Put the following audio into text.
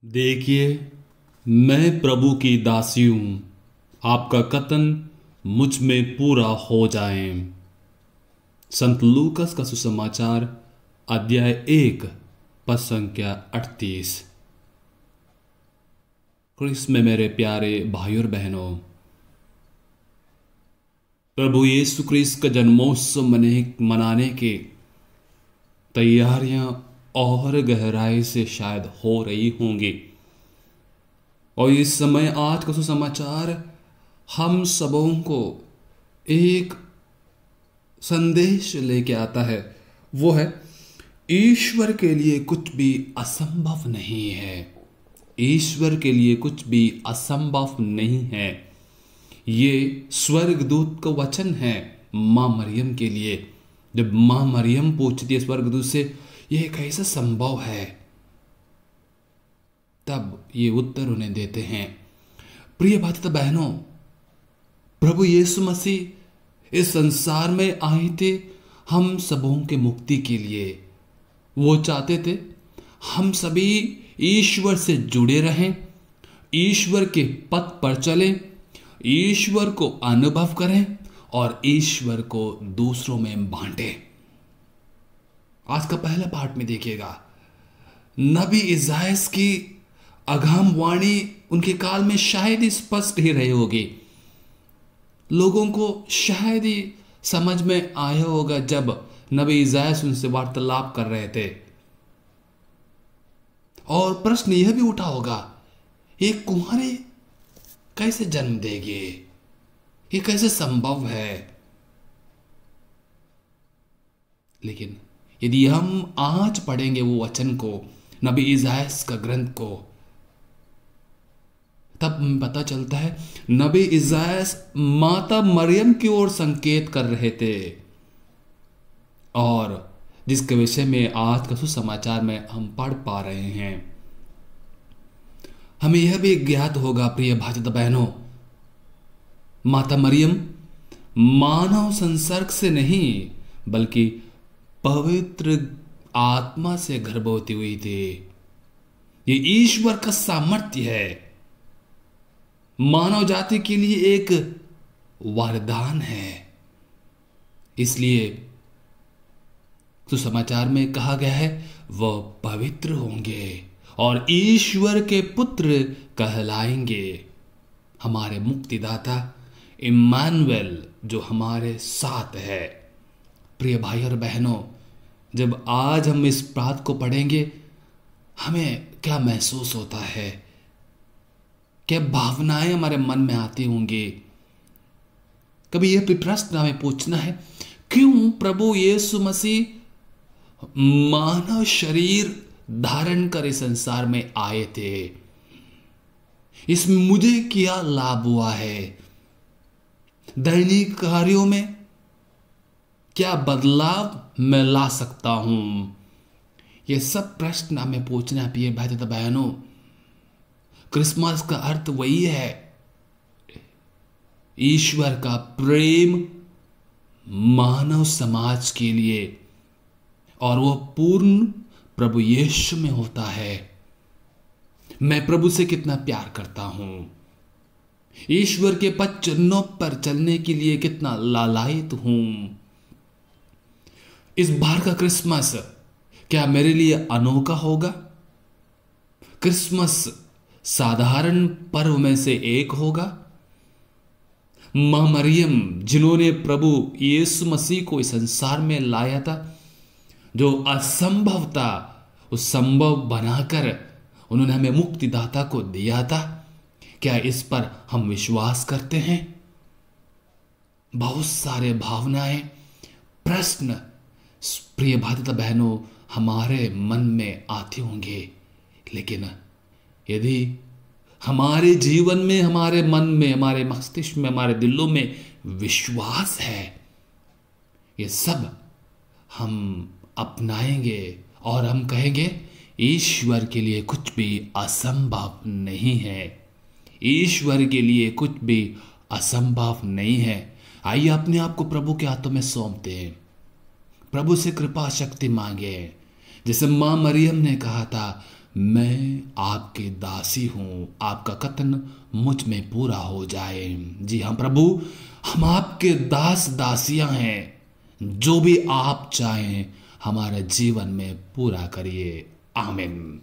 देखिए, मैं प्रभु की दासी हूं। आपका कथन मुझ में पूरा हो जाए। संत लूकस का सुसमाचार अध्याय 1 पद संख्या 38। क्रिस्त में मेरे प्यारे भाइयों और बहनों, प्रभु यीशु क्रिस्त का जन्मोत्सव मनाने की तैयारियां और गहराई से शायद हो रही होंगी। और इस समय आज का सुसमाचार हम सबों को एक संदेश लेके आता है। वो है, ईश्वर के लिए कुछ भी असंभव नहीं है। ईश्वर के लिए कुछ भी असंभव नहीं है। ये स्वर्गदूत का वचन है मां मरियम के लिए। जब मां मरियम पूछती है स्वर्गदूत से, यह कैसे संभव है, तब ये उत्तर उन्हें देते हैं। प्रिय भाई बहनों, प्रभु यीशु मसीह इस संसार में आए थे हम सबों के मुक्ति के लिए। वो चाहते थे हम सभी ईश्वर से जुड़े रहें, ईश्वर के पथ पर चलें, ईश्वर को अनुभव करें और ईश्वर को दूसरों में बांटें। आज का पहला पाठ में देखिएगा, नबी इसायाह की अगाम वाणी उनके काल में शायद ही स्पष्ट ही रही होगी। लोगों को शायद ही समझ में आया होगा जब नबी इसायाह उनसे वार्तालाप कर रहे थे। और प्रश्न यह भी उठा होगा, ये कुंवारी कैसे जन्म देगी, ये कैसे संभव है। लेकिन यदि हम आज पढ़ेंगे वो वचन को, नबी इसायाह का ग्रंथ को, तब पता चलता है नबी इसायाह माता मरियम की ओर संकेत कर रहे थे। और जिसके विषय में आज का सुसमाचार में हम पढ़ पा रहे हैं। हमें यह भी ज्ञात होगा प्रिय भाई बहनों, माता मरियम मानव संसर्ग से नहीं बल्कि पवित्र आत्मा से गर्भवती हुई थी। ये ईश्वर का सामर्थ्य है, मानव जाति के लिए एक वरदान है। इसलिए सुसमाचार में कहा गया है, वह पवित्र होंगे और ईश्वर के पुत्र कहलाएंगे। हमारे मुक्तिदाता इम्मानुएल जो हमारे साथ है। प्रिय भाई और बहनों, जब आज हम इस बात को पढ़ेंगे, हमें क्या महसूस होता है, क्या भावनाएं हमारे मन में आती होंगी। कभी यह भी प्रश्न हमें पूछना है, क्यों प्रभु यीशु मसीह मानव शरीर धारण कर इस संसार में आए थे। इसमें मुझे क्या लाभ हुआ है, दैनिक कार्यों में क्या बदलाव मैं ला सकता हूं। ये सब प्रश्न हमें पूछना प्रिय भाई बहनों। क्रिसमस का अर्थ वही है, ईश्वर का प्रेम मानव समाज के लिए, और वो पूर्ण प्रभु यीशु में होता है। मैं प्रभु से कितना प्यार करता हूं, ईश्वर के पद चिन्हों पर चलने के लिए कितना लालायित हूं। इस बार का क्रिसमस क्या मेरे लिए अनोखा होगा? क्रिसमस साधारण पर्व में से एक होगा? मां मरियम जिन्होंने प्रभु यीशु मसीह को इस संसार में लाया था, जो असंभव था उस संभव बनाकर उन्होंने हमें मुक्तिदाता को दिया था, क्या इस पर हम विश्वास करते हैं? बहुत सारे भावनाएं, प्रश्न प्रिय भाई बहनों हमारे मन में आते होंगे। लेकिन यदि हमारे जीवन में, हमारे मन में, हमारे मस्तिष्क में, हमारे दिलों में विश्वास है, ये सब हम अपनाएंगे और हम कहेंगे, ईश्वर के लिए कुछ भी असंभव नहीं है। ईश्वर के लिए कुछ भी असंभव नहीं है। आइए अपने आप को प्रभु के हाथों में सौंपते हैं, प्रभु से कृपा शक्ति मांगे। जैसे मां मरियम ने कहा था, मैं आपके दासी हूँ, आपका कथन मुझ में पूरा हो जाए। जी हाँ प्रभु, हम आपके दास दासियां हैं, जो भी आप चाहें हमारे जीवन में पूरा करिए। आमीन।